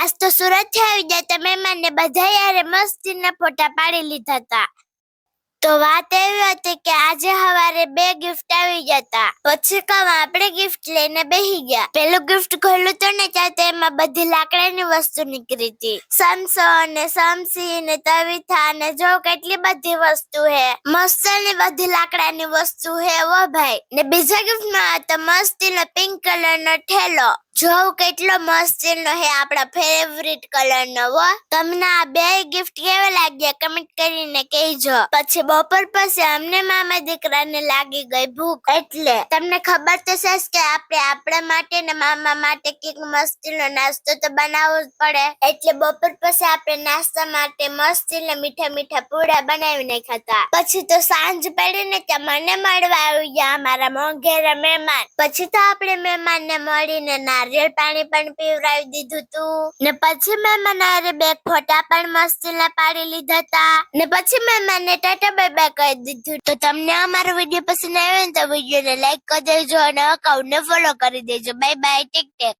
આજ તો સુરત થી આવી ગયા તા મહેમાન ને બધા યારે મસ્તીના ફોટા પાડી લીધા તા. તો વાત એવી હતી કે આજે સવારે 2 ગિફ્ટ આવી ગયા તા. પછી કામ આપણે ગિફ્ટ લઈને બેહી ગયા. પેલું ગિફ્ટ ખોલ્યું તો ને ત્યાં એમાં બધી લાકડાની વસ્તુ નીકળી હતી. સમસો ને સમસી ને તવીથા ને જો કેટલી બધી વસ્તુ હે. મસ્ત ની બધી લાકડાની વસ્તુ હે વો ભાઈ. ને બીજા ગિફ્ટમાં હતો મસ્તીનો પિંક કલરનો ઠેલો. જો કેટલો મસ્તીનો હે આપણા ફેવરિટ કલરનો વો. તમને આ બે ગિફ્ટ કેવા લાગ્યા કમેન્ટ કરીને કહેજો. પછી બપોર પછી અમને મામા દીકરાને લાગી ગઈ ભૂખ. એટલે તમને ખબર તો છે કે આપણે આપણા માટે ને મામા માટે કઈક મસ્તીનો નાસ્તો તો બનાવવો જ પડે. એટલે બપોર પછી આપણે નાસ્તા માટે મસ્તીને મીઠા મીઠા પૂડા બનાવી નાખ્યા હતા. પછી તો સાંજ પડી ને ત્યાં મને મળવા આવી ગયા અમારા મોંઘેરા મહેમાન. પછી તો આપણે મહેમાનને મળીને નારિયેળ પાણી પણ પીવડાવી દીધું તું. ને પછી મહેમાન હારે 2 ફોટા પણ મસ્તીના પાડી લીધા હતા. ને પછી મહેમાનને ટાટા બાય બાય કહી દીધું. તો તમને અમારો વિડીયો પસંદ આવ્યો ને તો વિડીયોને લાઈક કરી દેજો અને અકાઉન્ટને ફોલો કરી દેજો. Bye bye, take tech.